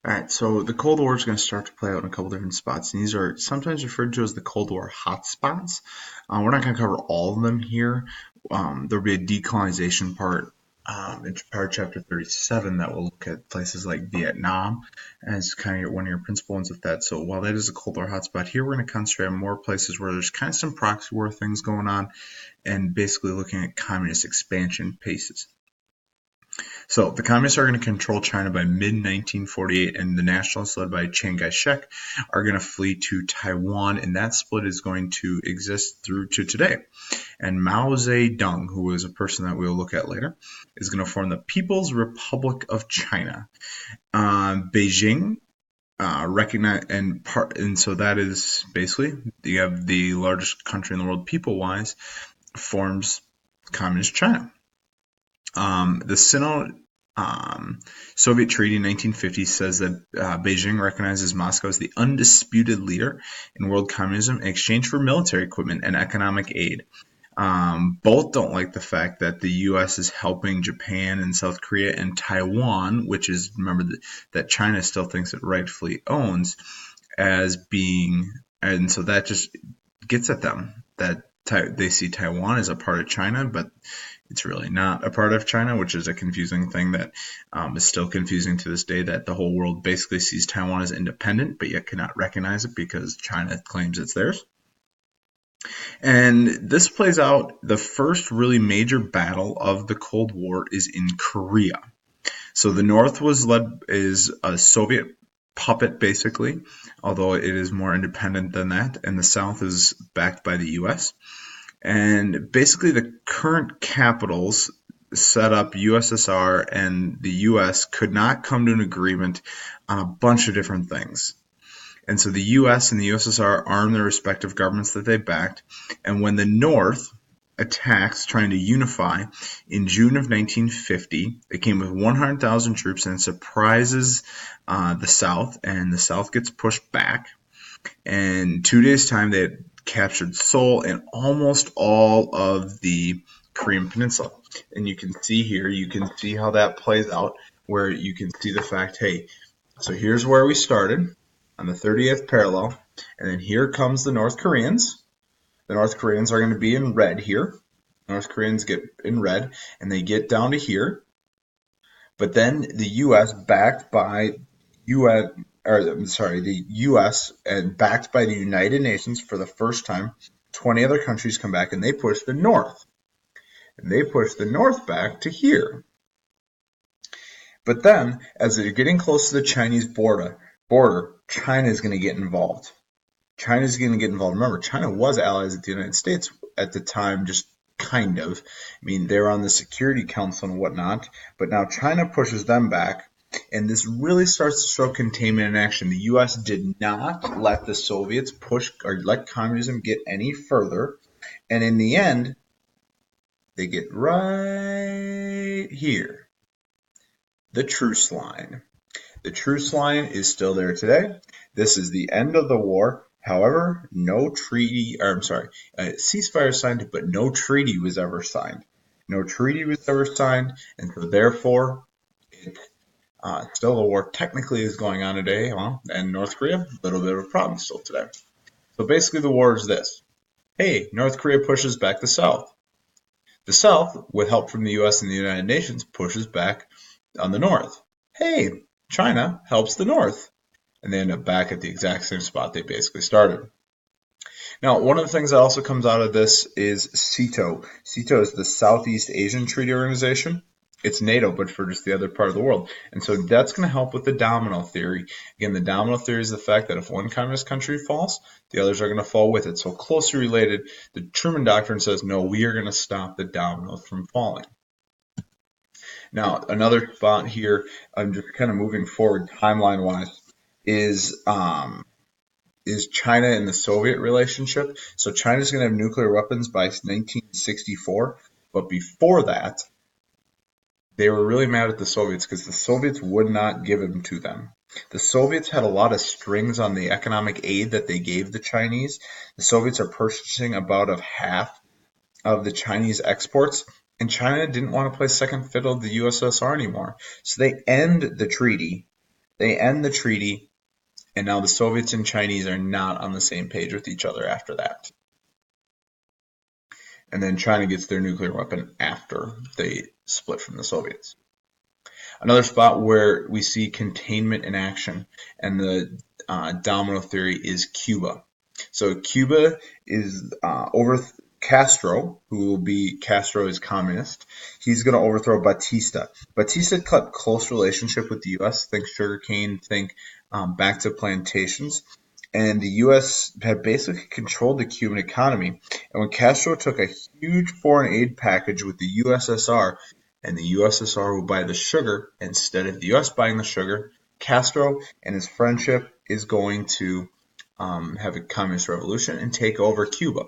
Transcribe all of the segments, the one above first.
All right, so the Cold War is going to start to play out in a couple different spots, and these are sometimes referred to as the Cold War hotspots. We're not going to cover all of them here. There'll be a decolonization part in part chapter 37 that will look at places like Vietnam as kind of one of your principal ones with that. So while that is a Cold War hotspot, here we're going to concentrate on more places where there's kind of some proxy war things going on, and basically looking at communist expansion paces. So the communists are going to control China by mid-1948, and the nationalists, led by Chiang Kai-shek, are going to flee to Taiwan, and that split is going to exist through to today. And Mao Zedong, who is a person that we'll look at later, is going to form the People's Republic of China. Beijing recognize and so that is basically you have the largest country in the world people-wise forms communist China. The Sino Soviet Treaty in 1950 says that Beijing recognizes Moscow as the undisputed leader in world communism in exchange for military equipment and economic aid. Both don't like the fact that the U.S. is helping Japan and South Korea and Taiwan, which is, remember, that China still thinks it rightfully owns, as being, and so that just gets at them, that they see Taiwan as a part of China, but it's really not a part of China, which is a confusing thing that is still confusing to this day, that the whole world basically sees Taiwan as independent, but yet cannot recognize it because China claims it's theirs. And this plays out, the first really major battle of the Cold War is in Korea. So the North is a Soviet puppet, basically, although it is more independent than that, and the South is backed by the U.S. And basically, the current capitals set up USSR and the US could not come to an agreement on a bunch of different things. And so the US and the USSR armed their respective governments that they backed. And when the North attacks trying to unify in June of 1950, it came with 100,000 troops and surprises the South, and the South gets pushed back. And 2 days' time, they had captured Seoul and almost all of the Korean Peninsula. And you can see here, you can see how that plays out, where you can see the fact, hey, so here's where we started on the 30th parallel, and then here comes the North Koreans. The North Koreans are going to be in red here. North Koreans get in red, and they get down to here. But then the U.S. backed by the U.S. and backed by the United Nations for the first time, 20 other countries come back and they push the North. And they push the North back to here. But then, as they're getting close to the Chinese border, China is going to get involved. China is going to get involved. Remember, China was allies with the United States at the time, just kind of. I mean, they were on the Security Council and whatnot, but now China pushes them back. And this really starts to show containment in action. The U.S. did not let the Soviets push or let communism get any further. And in the end, they get right here. The truce line. The truce line is still there today. This is the end of the war. However, no treaty, or I'm sorry, ceasefire signed, but no treaty was ever signed. No treaty was ever signed, and so therefore, still the war technically is going on today, and North Korea, a little bit of a problem still today. So basically the war is this. Hey, North Korea pushes back the South. The South, with help from the US and the United Nations, pushes back on the North. Hey, China helps the North. And they end up back at the exact same spot they basically started. Now, one of the things that also comes out of this is SEATO. SEATO is the Southeast Asian Treaty Organization. It's NATO, but for just the other part of the world. And so that's going to help with the domino theory. Again, the domino theory is the fact that if one communist country falls, the others are going to fall with it. So closely related, the Truman Doctrine says, no, we are going to stop the dominoes from falling. Now, another spot here, I'm just kind of moving forward timeline-wise, is China and the Soviet relationship. So China's going to have nuclear weapons by 1964, but before that, they were really mad at the Soviets because the Soviets would not give them to them. The Soviets had a lot of strings on the economic aid that they gave the Chinese. The Soviets are purchasing about half of the Chinese exports, and China didn't want to play second fiddle to the USSR anymore. So they end the treaty They end the treaty, and now the Soviets and Chinese are not on the same page with each other after that. And then China gets their nuclear weapon after they split from the Soviets. Another spot where we see containment in action and the domino theory is Cuba. So Cuba is over Castro, who will be Castro is communist. He's going to overthrow Batista. Batista cut close relationship with the U.S. Think sugarcane, think back to plantations. And the U.S. had basically controlled the Cuban economy. And when Castro took a huge foreign aid package with the USSR, and the USSR would buy the sugar instead of the US buying the sugar, Castro and his friendship is going to have a communist revolution and take over Cuba.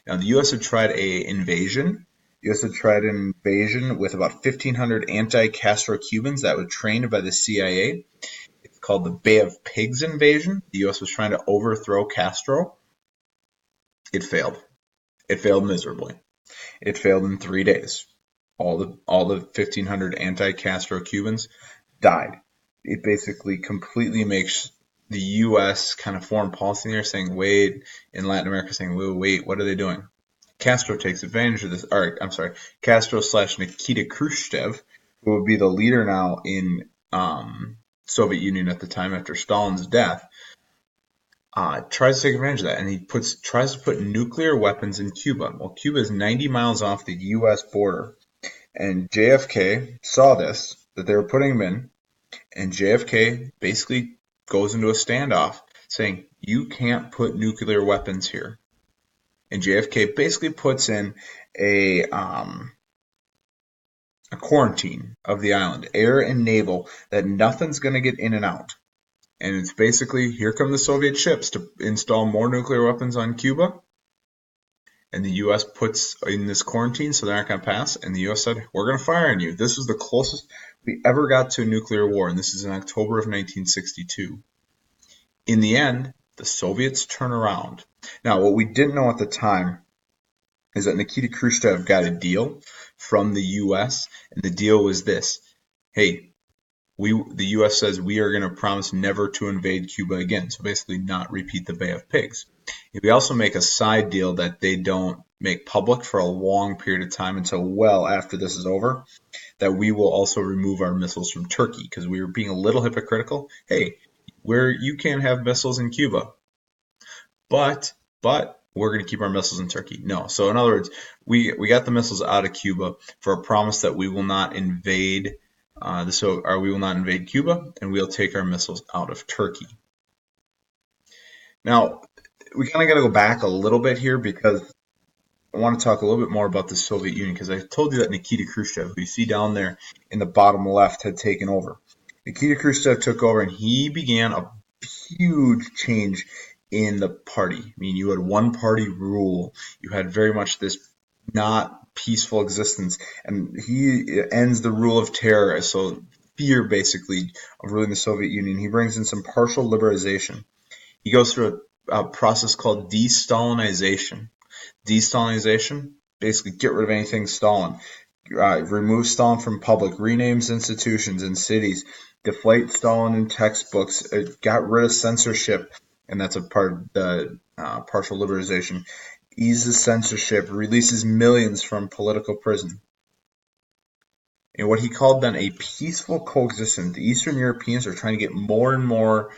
Now, the US had tried an invasion. The US had tried an invasion with about 1,500 anti-Castro Cubans that were trained by the CIA. It's called the Bay of Pigs invasion. The US was trying to overthrow Castro. It failed. It failed miserably. It failed in 3 days. All the 1,500 anti-Castro Cubans died. It basically completely makes the U.S. kind of foreign policy there saying, wait, in Latin America saying, wait, what are they doing? Castro takes advantage of this. Castro / Nikita Khrushchev, who would be the leader now in Soviet Union at the time after Stalin's death, tries to take advantage of that, and he tries to put nuclear weapons in Cuba. Well, Cuba is 90 miles off the U.S. border. And JFK saw this, that they were putting him in, and JFK basically goes into a standoff saying, you can't put nuclear weapons here. And JFK basically puts in a quarantine of the island, air and naval, that nothing's going to get in and out. And it's basically, here come the Soviet ships to install more nuclear weapons on Cuba. And the U.S. puts in this quarantine so they're not going to pass. And the U.S. said, we're going to fire on you. This was the closest we ever got to a nuclear war, and this is in October of 1962. In the end, the Soviets turn around. Now, what we didn't know at the time is that Nikita Khrushchev got a deal from the U.S., and the deal was this. Hey, the U.S. says we are going to promise never to invade Cuba again, so basically not repeat the Bay of Pigs. We also make a side deal that they don't make public for a long period of time until well after this is over, that we will also remove our missiles from Turkey because we were being a little hypocritical. Hey, you can't have missiles in Cuba, but we're going to keep our missiles in Turkey. No. So in other words, we got the missiles out of Cuba for a promise that we will not invade we will not invade Cuba, and we'll take our missiles out of Turkey. Now, we kind of got to go back a little bit here because I want to talk a little bit more about the Soviet Union because I told you that Nikita Khrushchev, who you see down there in the bottom left, had taken over. Nikita Khrushchev took over and he began a huge change in the party. I mean, you had one party rule. You had very much this not peaceful existence, and he ends the rule of terror, so fear basically of ruling the Soviet Union. He brings in some partial liberalization. He goes through a process called de-Stalinization. De-Stalinization, basically get rid of anything Stalin. Remove Stalin from public, renames institutions and cities, deflate Stalin in textbooks, got rid of censorship, and that's a part of the partial liberalization. Eases censorship, releases millions from political prison. And what he called then a peaceful coexistence. The Eastern Europeans are trying to get more and more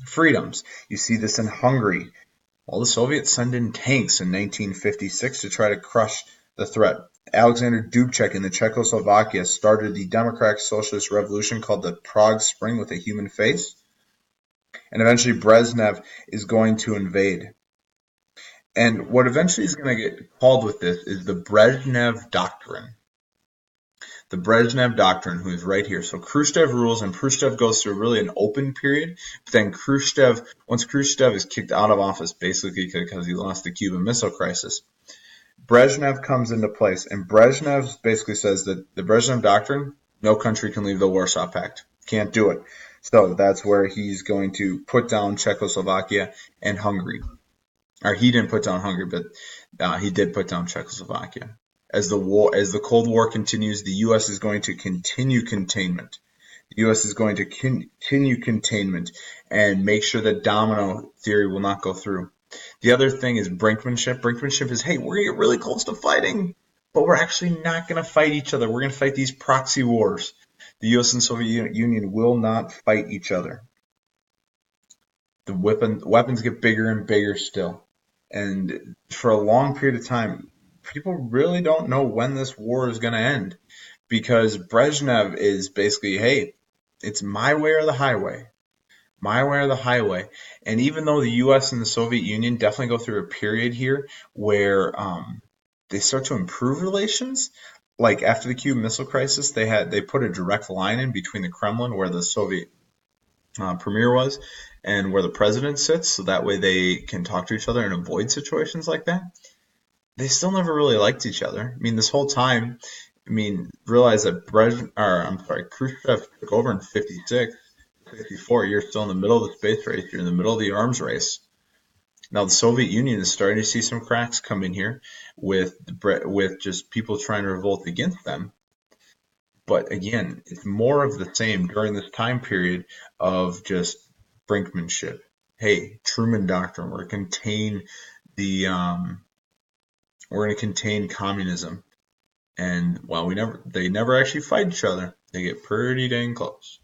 freedoms. You see this in Hungary. Well, the Soviets send in tanks in 1956 to try to crush the threat. Alexander Dubček in the Czechoslovakia started the Democratic Socialist Revolution called the Prague Spring with a human face. And eventually Brezhnev is going to invade. And what eventually is going to get called with this is the Brezhnev Doctrine. The Brezhnev Doctrine, who is right here. So Khrushchev rules, and Khrushchev goes through really an open period. But then once Khrushchev is kicked out of office, basically because he lost the Cuban Missile Crisis, Brezhnev comes into place. And Brezhnev basically says that the Brezhnev Doctrine, no country can leave the Warsaw Pact. Can't do it. So that's where he's going to put down Czechoslovakia and Hungary. Or he didn't put down Hungary, but he did put down Czechoslovakia. As the Cold War continues, the U.S. is going to continue containment. The U.S. is going to continue containment and make sure that domino theory will not go through. The other thing is brinkmanship. Brinkmanship is, hey, we're going to get really close to fighting, but we're actually not going to fight each other. We're going to fight these proxy wars. The U.S. and Soviet Union will not fight each other. The weapons get bigger and bigger still. And for a long period of time, people really don't know when this war is going to end because Brezhnev is basically, hey, it's my way or the highway. My way or the highway. And even though the U.S. and the Soviet Union definitely go through a period here where they start to improve relations, like after the Cuban Missile Crisis, they put a direct line in between the Kremlin, where the Soviet premier was, and where the president sits, so that way they can talk to each other and avoid situations like that. They still never really liked each other. I mean, this whole time, I mean, realize that Khrushchev took over in 56, 64. You're still in the middle of the space race. You're in the middle of the arms race. Now the Soviet Union is starting to see some cracks come in here with just people trying to revolt against them. But again, it's more of the same during this time period of just brinkmanship. Hey, Truman Doctrine. The we're going to contain communism, and while they never actually fight each other, they get pretty dang close.